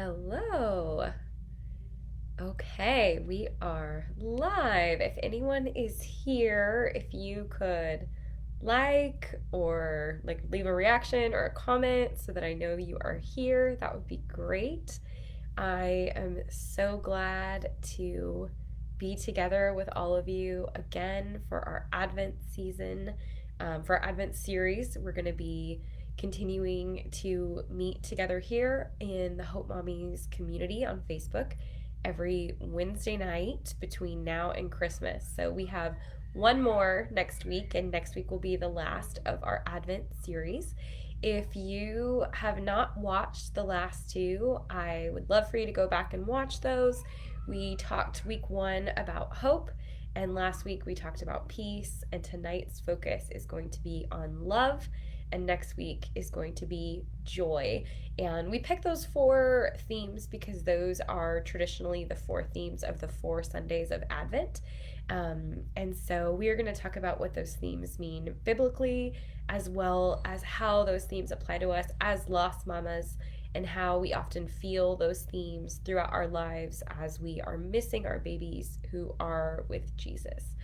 Hello. Okay, we are live. If anyone is here, if you could or leave a reaction or a comment so that I know you are here, that would be great. I am so glad to be together with all of you again for our Advent season, for our Advent series. We're going to be continuing to meet together here in the Hope Mommies community on Facebook every Wednesday night between now and Christmas. So we have one more next week, and next week will be the last of our Advent series. If you have not watched the last two, I would love for you to go back and watch those. We talked week one about hope, and last week we talked about peace, and tonight's focus is going to be on love, and next week is going to be joy. And we picked those four themes because those are traditionally the four themes of the 4 Sundays of Advent. And so we are going to talk about what those themes mean biblically, as well as how those themes apply to us as lost mamas and how we often feel those themes throughout our lives as we are missing our babies who are with Jesus.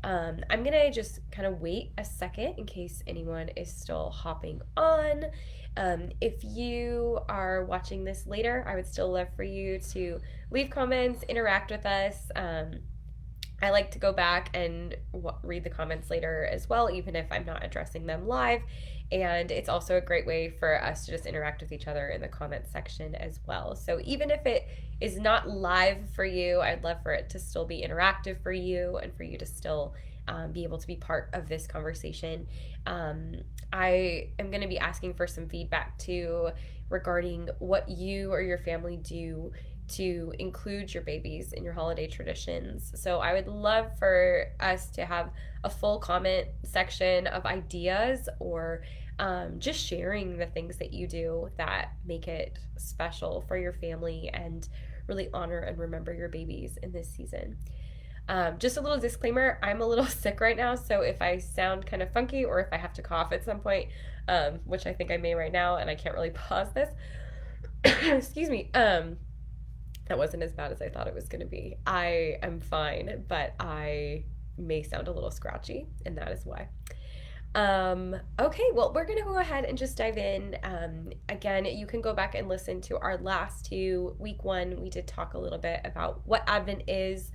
I'm gonna just kind of wait a second in case anyone is still hopping on. If you are watching this later, I would still love for you to leave comments, interact with us. I like to go back and read the comments later as well, even if I'm not addressing them live. And it's also a great way for us to just interact with each other in the comment section as well. So even if it is not live for you, I'd love for it to still be interactive for you and for you to still be able to be part of this conversation. I am going to be asking for some feedback too regarding what you or your family do to include your babies in your holiday traditions. So I would love for us to have a full comment section of ideas or just sharing the things that you do that make it special for your family and really honor and remember your babies in this season. Just a little disclaimer, I'm a little sick right now, so if I sound kind of funky or if I have to cough at some point, which I think I may right now and I can't really pause this, excuse me, that wasn't as bad as I thought it was going to be. I am fine, but I may sound a little scratchy, and that is why. Okay, well, we're going to go ahead and just dive in. Again, you can go back and listen to our last two. Week one, we did talk a little bit about what Advent is,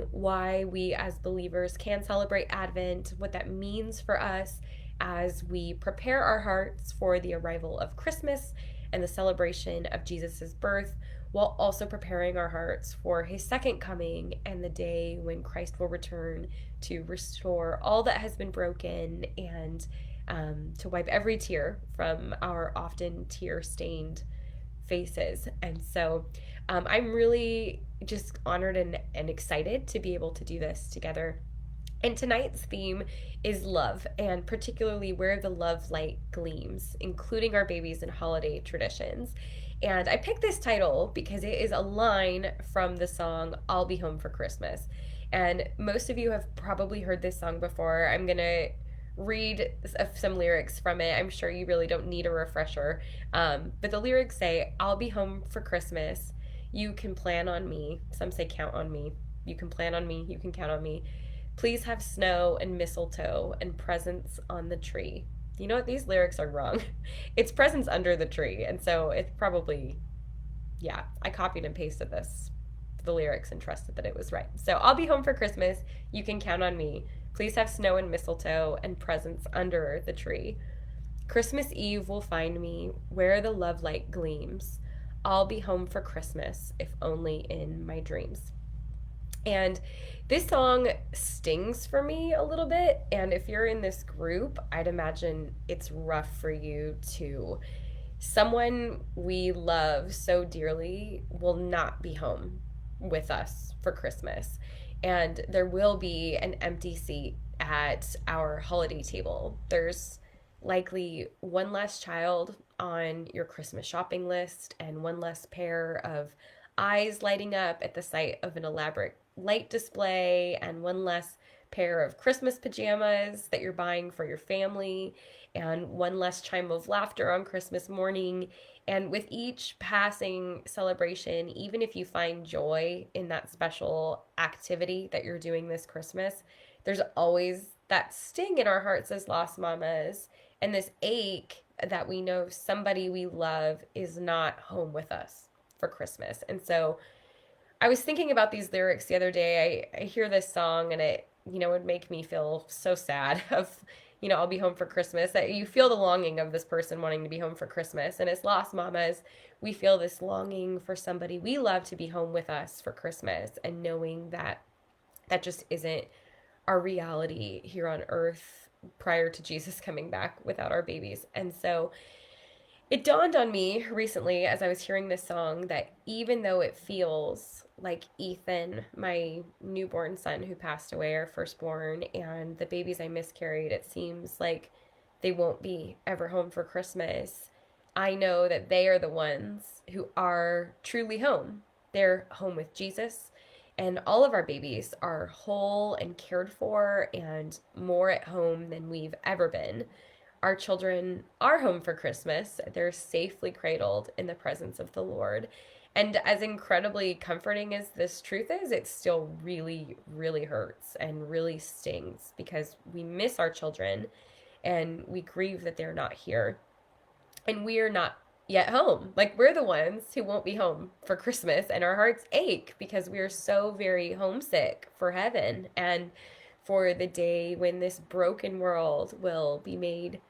why we as believers can celebrate Advent, what that means for us as we prepare our hearts for the arrival of Christmas and the celebration of Jesus' birth, while also preparing our hearts for his second coming and the day when Christ will return to restore all that has been broken and to wipe every tear from our often tear-stained faces. And so I'm really just honored and excited to be able to do this together. And tonight's theme is love, and particularly where the love light gleams, including our babies and holiday traditions. And I picked this title because it is a line from the song I'll Be Home for Christmas. And most of you have probably heard this song before. I'm going to read some lyrics from it. I'm sure you really don't need a refresher. But the lyrics say, I'll be home for Christmas. You can plan on me. Some say count on me. You can plan on me. You can count on me. Please have snow and mistletoe and presents on the tree. You know what? These lyrics are wrong. It's presents under the tree. And so it's probably, yeah, I copied and pasted the lyrics and trusted that it was right. So I'll be home for Christmas. You can count on me. Please have snow and mistletoe and presents under the tree. Christmas Eve will find me where the love light gleams. I'll be home for Christmas, if only in my dreams. And this song stings for me a little bit. And if you're in this group, I'd imagine it's rough for you too. Someone we love so dearly will not be home with us for Christmas. And there will be an empty seat at our holiday table. There's likely one less child on your Christmas shopping list and one less pair of eyes lighting up at the sight of an elaborate light display and one less pair of Christmas pajamas that you're buying for your family, and one less chime of laughter on Christmas morning. And with each passing celebration, even if you find joy in that special activity that you're doing this Christmas, there's always that sting in our hearts as lost mamas and this ache that we know somebody we love is not home with us for Christmas. And so I was thinking about these lyrics the other day. I hear this song and it, would make me feel so sad of, I'll be home for Christmas. That you feel the longing of this person wanting to be home for Christmas. And as lost mamas, we feel this longing for somebody we love to be home with us for Christmas, and knowing that that just isn't our reality here on earth prior to Jesus coming back without our babies. And so it dawned on me recently as I was hearing this song that even though it feels like Ethan, my newborn son who passed away, our firstborn, and the babies I miscarried, it seems like they won't be ever home for Christmas, I know that they are the ones who are truly home. They're home with Jesus, and all of our babies are whole and cared for and more at home than we've ever been. Our children are home for Christmas. They're safely cradled in the presence of the Lord. And as incredibly comforting as this truth is, it still really, really hurts and really stings because we miss our children and we grieve that they're not here. And we are not yet home. Like, we're the ones who won't be home for Christmas, and our hearts ache because we are so very homesick for heaven and for the day when this broken world will be made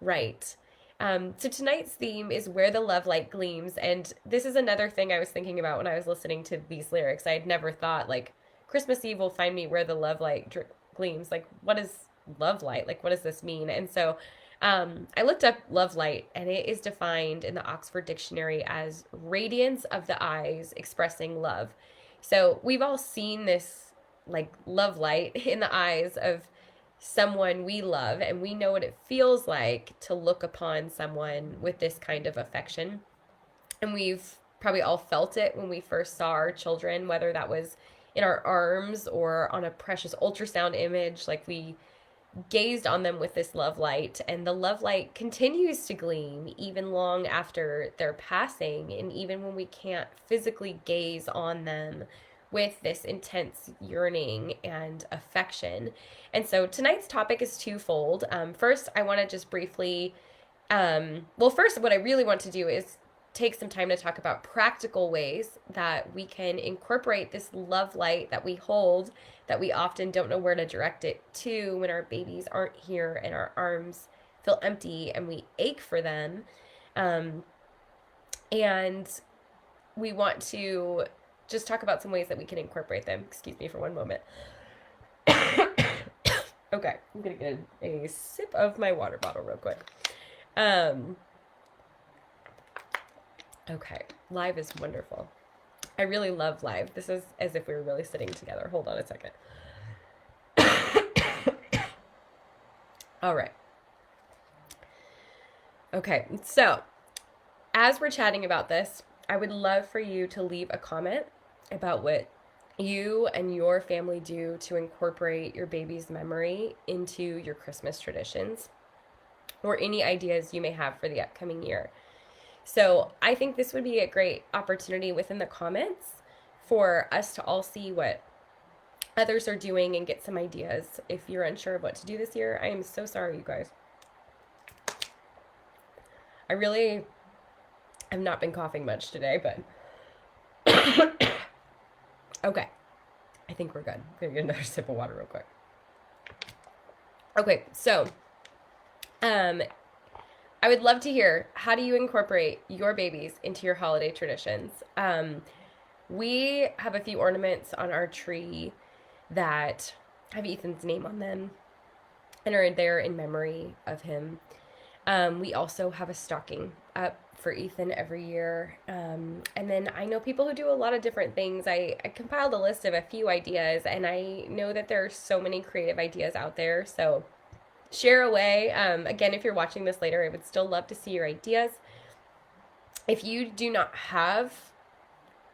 right. So tonight's theme is Where the Love Light Gleams. And this is another thing I was thinking about when I was listening to these lyrics. I had never thought, like, Christmas Eve will find me where the love light gleams. Like, what is love light? Like, what does this mean? And so I looked up love light, and it is defined in the Oxford Dictionary as radiance of the eyes expressing love. So we've all seen this, like, love light in the eyes of someone we love, and we know what it feels like to look upon someone with this kind of affection. And we've probably all felt it when we first saw our children, whether that was in our arms or on a precious ultrasound image. Like, we gazed on them with this love light, and the love light continues to gleam even long after their passing, and even when we can't physically gaze on them with this intense yearning and affection. And so tonight's topic is twofold. First, I want to just briefly, first, what I really want to do is take some time to talk about practical ways that we can incorporate this love light that we hold, that we often don't know where to direct it to when our babies aren't here and our arms feel empty and we ache for them. And we want to just talk about some ways that we can incorporate them. Excuse me for one moment. Okay, I'm gonna get a sip of my water bottle real quick. Okay, live is wonderful. I really love live. This is as if we were really sitting together. Hold on a second. All right. Okay, so as we're chatting about this, I would love for you to leave a comment about what you and your family do to incorporate your baby's memory into your Christmas traditions, or any ideas you may have for the upcoming year. So I think this would be a great opportunity within the comments for us to all see what others are doing and get some ideas. If you're unsure of what to do this year, I am so sorry, you guys. I really have not been coughing much today, but okay, I think we're good. I'm gonna get another sip of water real quick. Okay, so I would love to hear, how do you incorporate your babies into your holiday traditions? We have a few ornaments on our tree that have Ethan's name on them and are there in memory of him. We also have a stocking up for Ethan every year. And then I know people who do a lot of different things. I compiled a list of a few ideas, and I know that there are so many creative ideas out there. So share away. Again, if you're watching this later, I would still love to see your ideas. If you do not have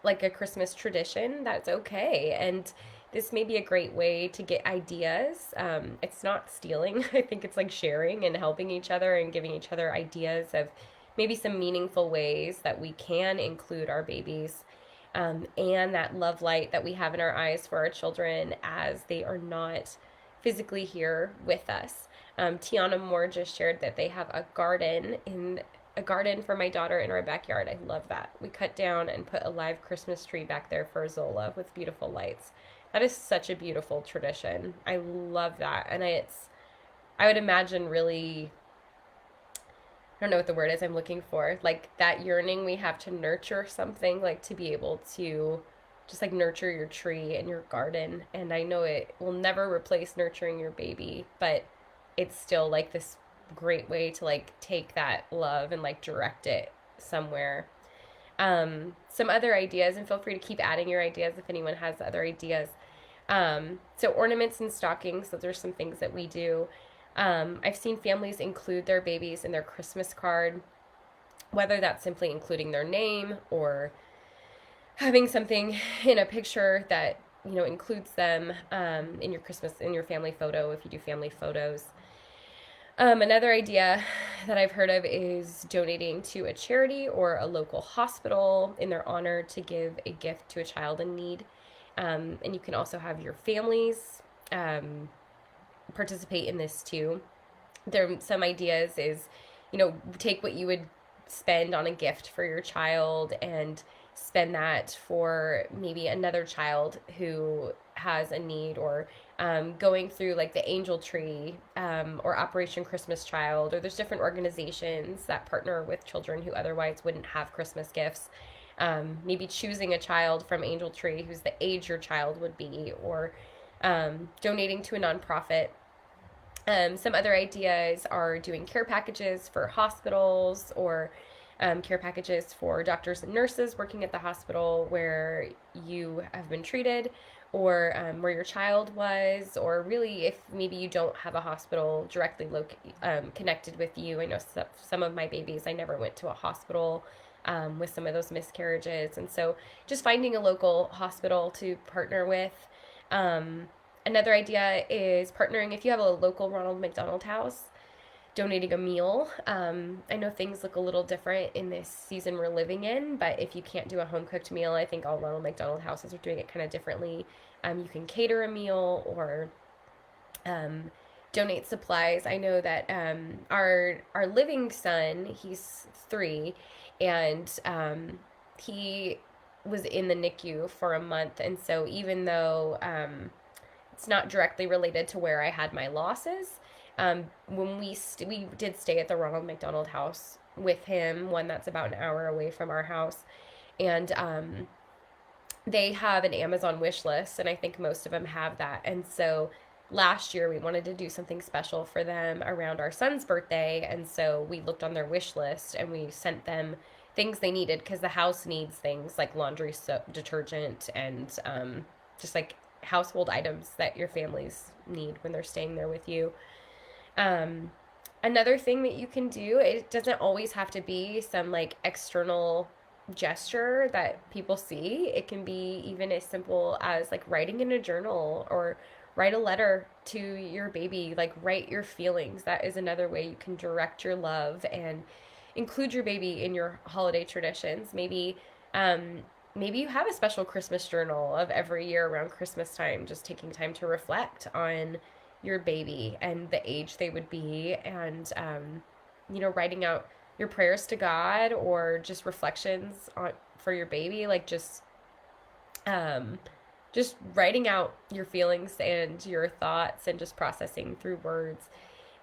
like a Christmas tradition, that's okay. And this may be a great way to get ideas. It's not stealing. I think it's like sharing and helping each other and giving each other ideas of maybe some meaningful ways that we can include our babies, and that love light that we have in our eyes for our children as they are not physically here with us. Tiana Moore just shared that they have a garden for my daughter in our backyard. I love that. We cut down and put a live Christmas tree back there for Zola with beautiful lights. That is such a beautiful tradition. I love that. And I would imagine really, I don't know what the word is I'm looking for, like that yearning we have to nurture something, like to be able to just like nurture your tree and your garden. And I know it will never replace nurturing your baby, but it's still like this great way to like take that love and like direct it somewhere. Some other ideas, and feel free to keep adding your ideas if anyone has other ideas. So ornaments and stockings, those are some things that we do. I've seen families include their babies in their Christmas card, whether that's simply including their name or having something in a picture that, you know, includes them, in your family photo, if you do family photos. Another idea that I've heard of is donating to a charity or a local hospital in their honor to give a gift to a child in need. And you can also have your families participate in this too. There are some ideas is, you know, take what you would spend on a gift for your child and spend that for maybe another child who has a need, or going through like the Angel Tree, or Operation Christmas Child, or there's different organizations that partner with children who otherwise wouldn't have Christmas gifts. Maybe choosing a child from Angel Tree who's the age your child would be, or donating to a nonprofit. Some other ideas are doing care packages for hospitals, or care packages for doctors and nurses working at the hospital where you have been treated, or where your child was, or really if maybe you don't have a hospital directly connected with you. I know some of my babies, I never went to a hospital with some of those miscarriages. And so just finding a local hospital to partner with. Another idea is partnering, if you have a local Ronald McDonald House, donating a meal. I know things look a little different in this season we're living in, but if you can't do a home cooked meal, I think all Ronald McDonald houses are doing it kind of differently. You can cater a meal, or donate supplies. I know that our living son, he's 3, and he was in the NICU for a month, and so even though it's not directly related to where I had my losses, when we did stay at the Ronald McDonald House with him, one that's about an hour away from our house, and they have an Amazon wish list, and I think most of them have that. And so last year we wanted to do something special for them around our son's birthday, and so we looked on their wish list and we sent them things they needed, because the house needs things like laundry soap, detergent, and just like household items that your families need when they're staying there with you. Another thing that you can do, it doesn't always have to be some like external gesture that people see. It can be even as simple as like writing in a journal, or write a letter to your baby, like write your feelings. That is another way you can direct your love and include your baby in your holiday traditions. Maybe you have a special Christmas journal of every year around Christmas time, just taking time to reflect on your baby and the age they would be, and writing out your prayers to God, or just reflections for your baby, like just writing out your feelings and your thoughts and just processing through words.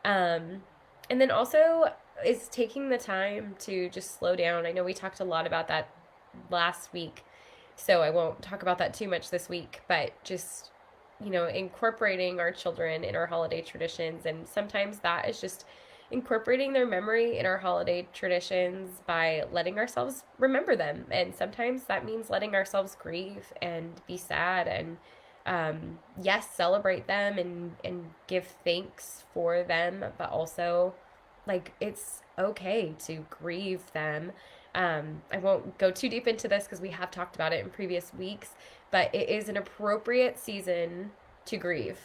And then also is taking the time to just slow down. I know we talked a lot about that last week, so I won't talk about that too much this week, but just, incorporating our children in our holiday traditions. And sometimes that is just incorporating their memory in our holiday traditions by letting ourselves remember them. And sometimes that means letting ourselves grieve and be sad, and yes, celebrate them and give thanks for them, but also like it's okay to grieve them, I won't go too deep into this because we have talked about it in previous weeks, but it is an appropriate season to grieve.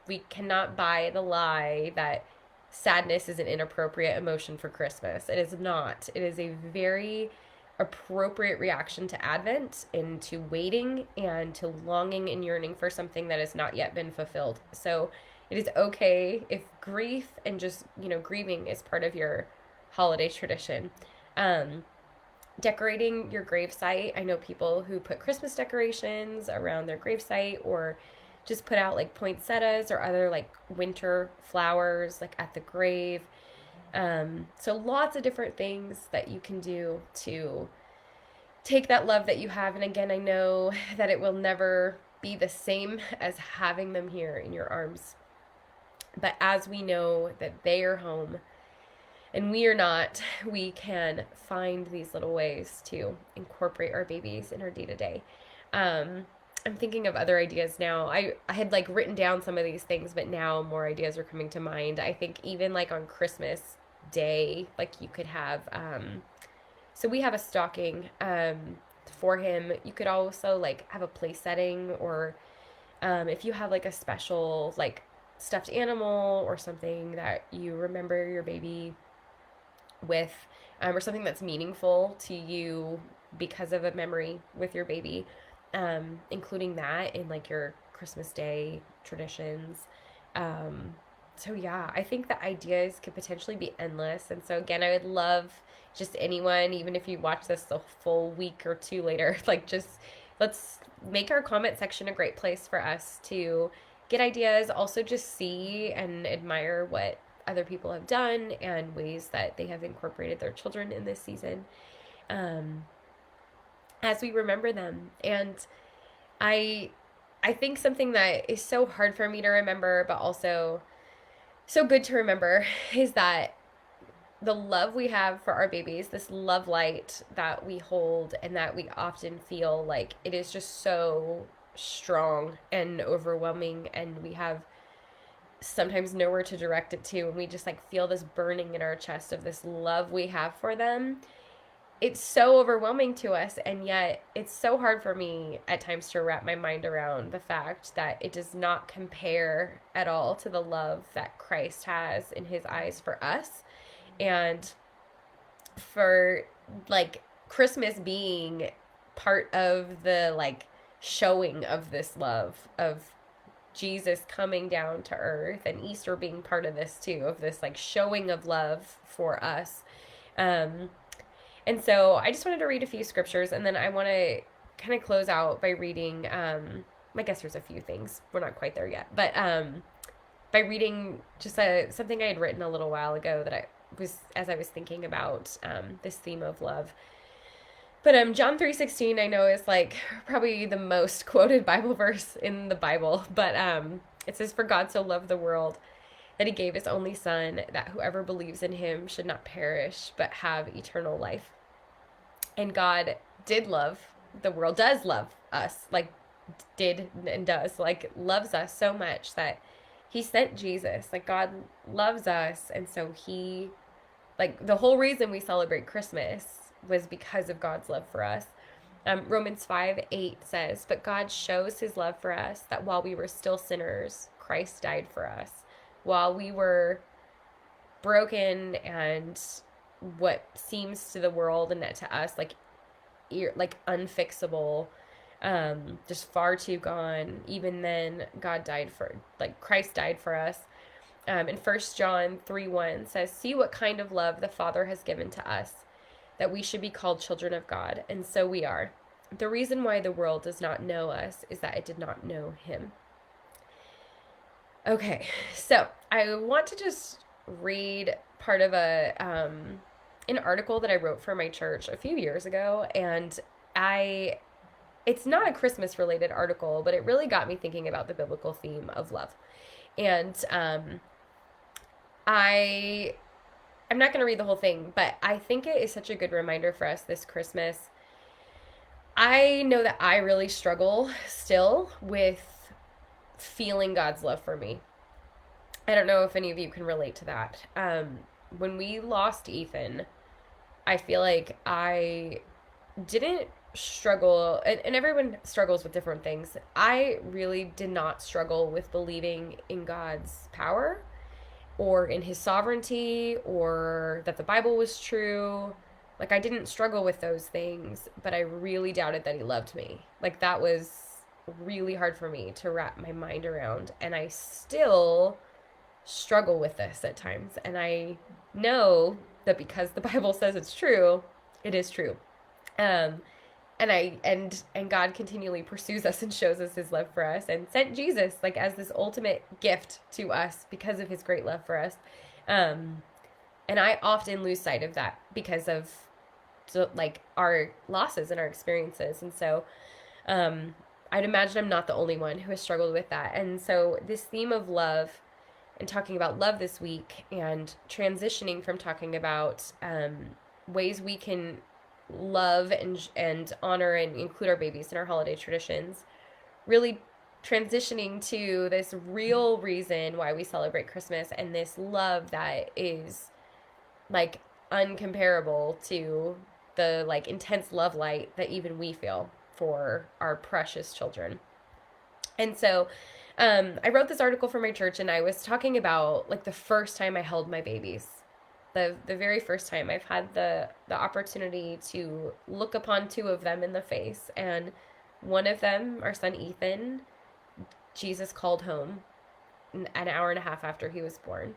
We cannot buy the lie that sadness is an inappropriate emotion for Christmas. It is not. It is a very appropriate reaction to Advent and to waiting and to longing and yearning for something that has not yet been fulfilled. So it is okay if grief and just, grieving is part of your holiday tradition. Um, Decorating your gravesite. I know people who put Christmas decorations around their gravesite or just put out like poinsettias or other like winter flowers like at the grave. So lots of different things that you can do to take that love that you have. And again, I know that it will never be the same as having them here in your arms. But as we know that they are home and we are not, we can find these little ways to incorporate our babies in our day to day. I'm thinking of other ideas now. I had like written down some of these things, but now more ideas are coming to mind. I think even like on Christmas Day, like you could have, so we have a stocking for him. You could also like have a place setting, or if you have like a special like stuffed animal or something that you remember your baby with, or something that's meaningful to you because of a memory with your baby, including that in like your Christmas Day traditions. So yeah, I think the ideas could potentially be endless. And so again, I would love just anyone, even if you watch this a full week or two later, like just let's make our comment section a great place for us to get ideas, also just see and admire what other people have done and ways that they have incorporated their children in this season, as we remember them. And I think something that is so hard for me to remember, but also so good to remember, is that the love we have for our babies, this love light that we hold and that we often feel like it is just so strong and overwhelming, and we have sometimes nowhere to direct it to, and we just like feel this burning in our chest of this love we have for them. It's so overwhelming to us, and yet it's so hard for me at times to wrap my mind around the fact that it does not compare at all to the love that Christ has in his eyes for us. And for like Christmas being part of the like showing of this love of Jesus coming down to earth, and Easter being part of this too, of this like showing of love for us. And so I just wanted to read a few scriptures, and then I want to kind of close out by reading, I guess there's a few things. We're not quite there yet, but by reading just something I had written a little while ago that as I was thinking about this theme of love. But John 3:16 I know is like probably the most quoted Bible verse in the Bible, but it says, "For God so loved the world that he gave his only son, that whoever believes in him should not perish but have eternal life." And God did love the world, does love us, like did and does, like loves us so much that he sent Jesus. Like God loves us, and so he, like the whole reason we celebrate Christmas was because of God's love for us. Romans 5:8 says, "But God shows his love for us, that while we were still sinners, Christ died for us." While we were broken and what seems to the world and to us like unfixable, just far too gone, even then Christ died for us. And 1 John 3:1 says, "See what kind of love the Father has given to us, that we should be called children of God, and so we are. The reason why the world does not know us is that it did not know him." Okay, so I want to just read part of an article that I wrote for my church a few years ago, and it's not a Christmas related article, but it really got me thinking about the biblical theme of love. And I'm not going to read the whole thing, but I think it is such a good reminder for us this Christmas. I know that I really struggle still with feeling God's love for me. I don't know if any of you can relate to that. When we lost Ethan, I feel like I didn't struggle, and everyone struggles with different things. I really did not struggle with believing in God's power or in his sovereignty or that the Bible was true. Like, I didn't struggle with those things, but I really doubted that he loved me. Like, that was really hard for me to wrap my mind around. And I still struggle with this at times. And I know that because the Bible says it's true, it is true. Um, and God continually pursues us and shows us his love for us and sent Jesus like as this ultimate gift to us because of his great love for us. Um, and I often lose sight of that because of like our losses and our experiences. And so I'd imagine I'm not the only one who has struggled with that. And so this theme of love and talking about love this week and transitioning from talking about ways we can love and honor and include our babies in our holiday traditions, really transitioning to this real reason why we celebrate Christmas and this love that is like uncomparable to the like intense love light that even we feel for our precious children. And so I wrote this article for my church, and I was talking about like the first time I held my babies, the very first time I've had the opportunity to look upon two of them in the face. And one of them, our son Ethan, Jesus called home an hour and a half after he was born.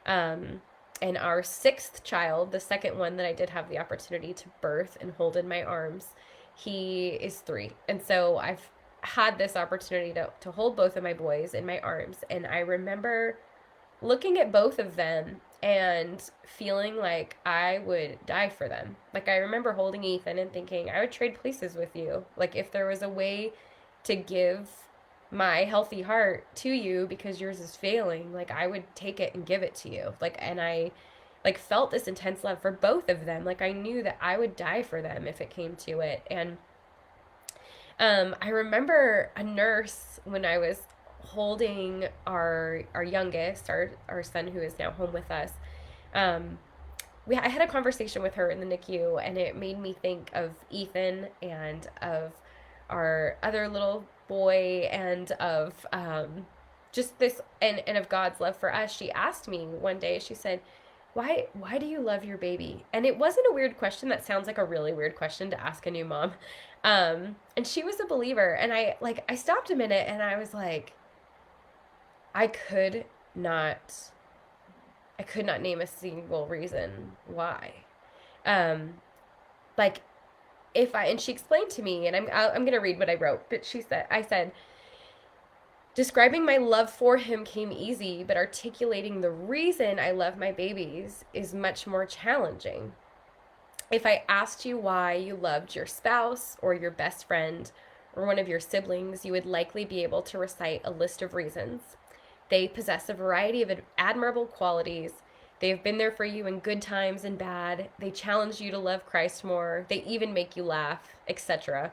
And our sixth child, the second one that I did have the opportunity to birth and hold in my arms, he is 3. And so I've had this opportunity to hold both of my boys in my arms. And I remember looking at both of them and feeling like I would die for them. Like, I remember holding Ethan and thinking, I would trade places with you. Like, if there was a way to give my healthy heart to you because yours is failing, like, I would take it and give it to you. Like, and I like felt this intense love for both of them. Like, I knew that I would die for them if it came to it. And I remember a nurse when I was holding our youngest, our son who is now home with us. I had a conversation with her in the NICU, and it made me think of Ethan and of our other little boy and of just this and of God's love for us. She asked me one day, she said, why do you love your baby? And it wasn't a weird question. That sounds like a really weird question to ask a new mom. And she was a believer, and I stopped a minute and I was like, I could not name a single reason why. Like, and she explained to me, and I'm going to read what I wrote, but I said, describing my love for him came easy, but articulating the reason I love my babies is much more challenging. If I asked you why you loved your spouse or your best friend or one of your siblings, you would likely be able to recite a list of reasons. They possess a variety of admirable qualities. They have been there for you in good times and bad. They challenge you to love Christ more. They even make you laugh, etc.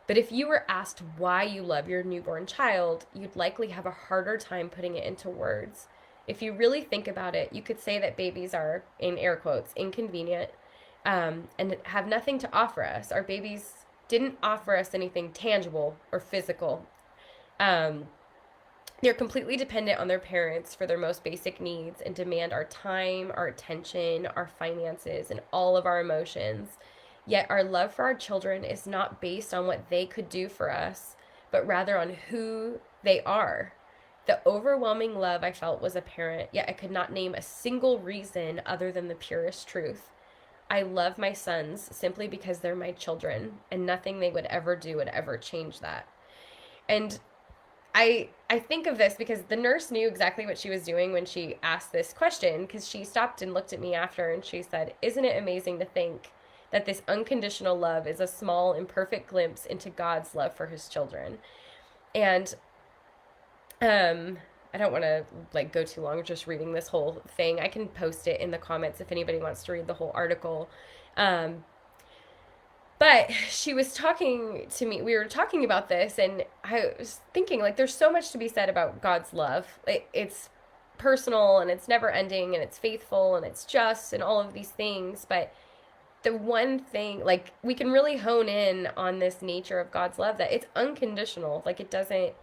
But if you were asked why you love your newborn child, you'd likely have a harder time putting it into words. If you really think about it, you could say that babies are, in air quotes, inconvenient, and have nothing to offer us. Our babies didn't offer us anything tangible or physical. They're completely dependent on their parents for their most basic needs and demand our time, our attention, our finances, and all of our emotions. Yet our love for our children is not based on what they could do for us, but rather on who they are. The overwhelming love I felt was apparent, yet I could not name a single reason other than the purest truth. I love my sons simply because they're my children, and nothing they would ever do would ever change that. And I think of this because the nurse knew exactly what she was doing when she asked this question, because she stopped and looked at me after and she said, isn't it amazing to think that this unconditional love is a small, imperfect glimpse into God's love for his children? And I don't want to go too long just reading this whole thing. I can post it in the comments if anybody wants to read the whole article. But she was talking to me, we were talking about this, and I was thinking, there's so much to be said about God's love. It's personal, and it's never ending, and it's faithful, and it's just, and all of these things. But the one thing, like, we can really hone in on this nature of God's love, that it's unconditional. Like, it doesn't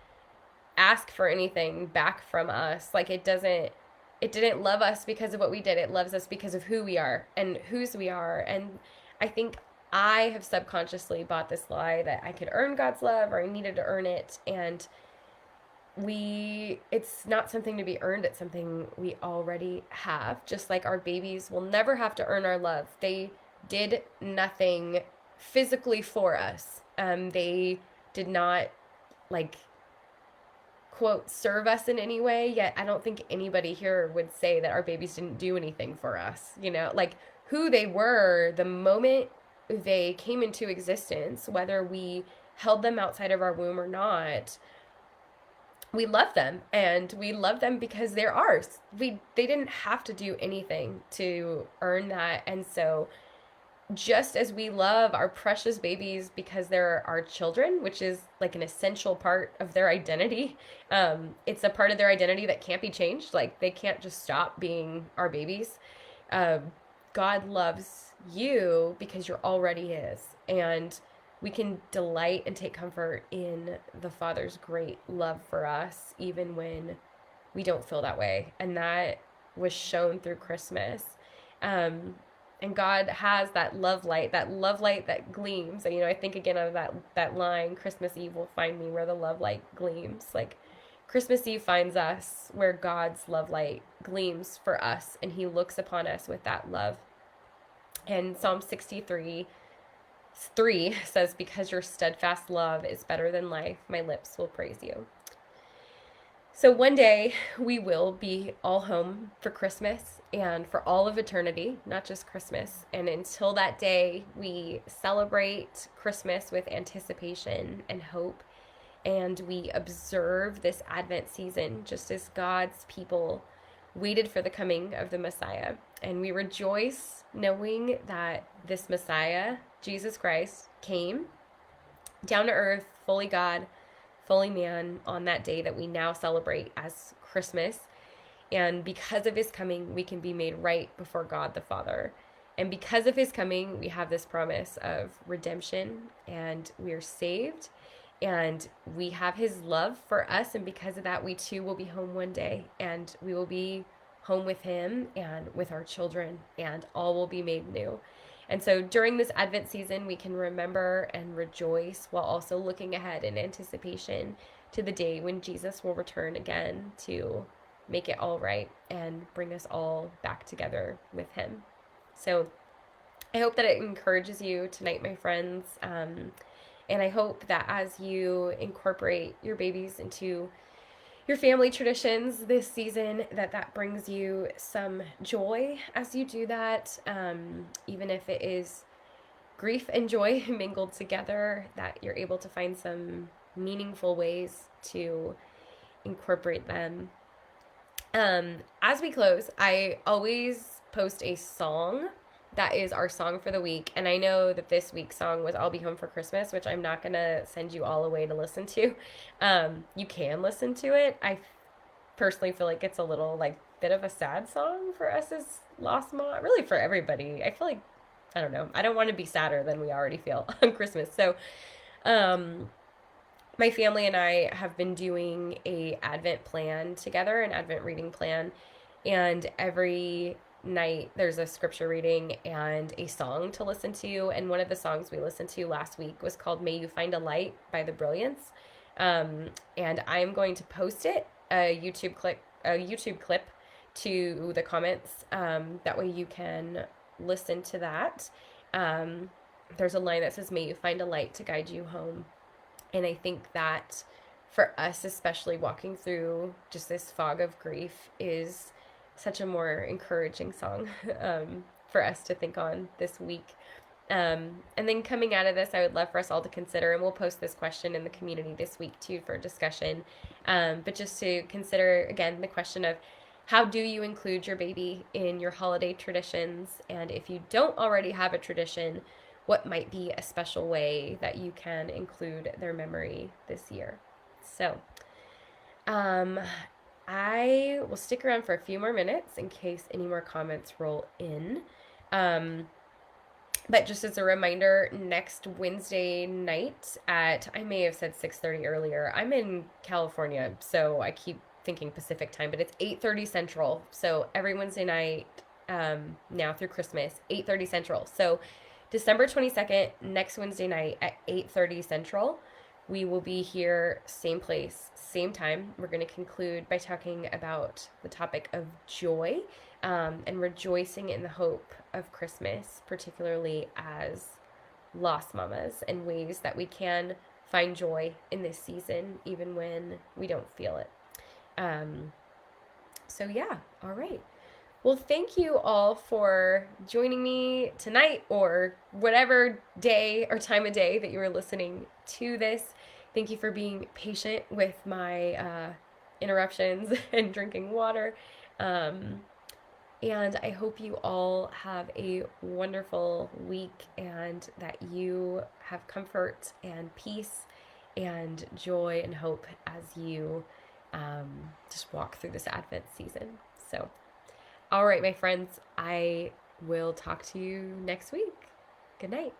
ask for anything back from us. Like, it didn't love us because of what we did. It loves us because of who we are and whose we are. And I think I have subconsciously bought this lie that I could earn God's love or I needed to earn it. And it's not something to be earned, it's something we already have. Just like our babies will never have to earn our love. They did nothing physically for us. They did not, like, quote, serve us in any way, yet I don't think anybody here would say that our babies didn't do anything for us. Like, who they were the moment they came into existence, whether we held them outside of our womb or not, we love them, and we love them because they're ours. They didn't have to do anything to earn that. And so, just as we love our precious babies because they're our children, which is like an essential part of their identity, it's a part of their identity that can't be changed. Like, they can't just stop being our babies. God loves you because you're already his, and we can delight and take comfort in the Father's great love for us, even when we don't feel that way. And that was shown through Christmas. And God has that love light that gleams. And, I think again of that line, Christmas Eve will find me where the love light gleams. Like, Christmas Eve finds us where God's love light gleams for us, and he looks upon us with that love. And Psalm 63:3 says, because your steadfast love is better than life, my lips will praise you. So one day we will be all home for Christmas and for all of eternity, not just Christmas. And until that day, we celebrate Christmas with anticipation and hope. And we observe this Advent season just as God's people waited for the coming of the Messiah. And we rejoice knowing that this Messiah, Jesus Christ, came down to earth, fully God, fully man, on that day that we now celebrate as Christmas. And because of his coming, we can be made right before God the Father. And because of his coming, we have this promise of redemption, and we are saved, and we have his love for us. And because of that, we too will be home one day, and we will be home with him and with our children, and all will be made new. And so during this Advent season, we can remember and rejoice while also looking ahead in anticipation to the day when Jesus will return again to make it all right and bring us all back together with him. So I hope that it encourages you tonight, my friends. And I hope that as you incorporate your babies into your family traditions this season, that brings you some joy as you do that, even if it is grief and joy mingled together, that you're able to find some meaningful ways to incorporate them. As we close, I always post a song that is our song for the week. And I know that this week's song was I'll Be Home for Christmas, which I'm not going to send you all away to listen to. You can listen to it. I personally feel like it's a little, like, bit of a sad song for us as lost mom, really for everybody. I feel like, I don't know, I don't want to be sadder than we already feel on Christmas. So, my family and I have been doing a Advent plan together, an Advent reading plan, and every night there's a scripture reading and a song to listen to. And one of the songs we listened to last week was called May You Find a Light by The Brilliants. And I'm going to post it, a YouTube clip to the comments. That way you can listen to that. There's a line that says, may you find a light to guide you home. And I think that for us, especially walking through just this fog of grief, is such a more encouraging song for us to think on this week. And then coming out of this, I would love for us all to consider, and we'll post this question in the community this week too for discussion, but just to consider, again, the question of how do you include your baby in your holiday traditions? And if you don't already have a tradition, what might be a special way that you can include their memory this year? So, I will stick around for a few more minutes in case any more comments roll in. But just as a reminder, next Wednesday night at, I may have said 6:30 earlier. I'm in California, so I keep thinking Pacific time, but it's 8:30 Central. So every Wednesday night, now through Christmas, 8:30 Central. So December 22nd, next Wednesday night at 8:30 Central, we will be here, same place, same time. We're going to conclude by talking about the topic of joy, and rejoicing in the hope of Christmas, particularly as lost mamas, and ways that we can find joy in this season, even when we don't feel it. Um, so, yeah, all right. Well, thank you all for joining me tonight or whatever day or time of day that you were listening to this. Thank you for being patient with my interruptions and drinking water. Um, and I hope you all have a wonderful week and that you have comfort and peace and joy and hope as you just walk through this Advent season. So, all right, my friends, I will talk to you next week. Good night.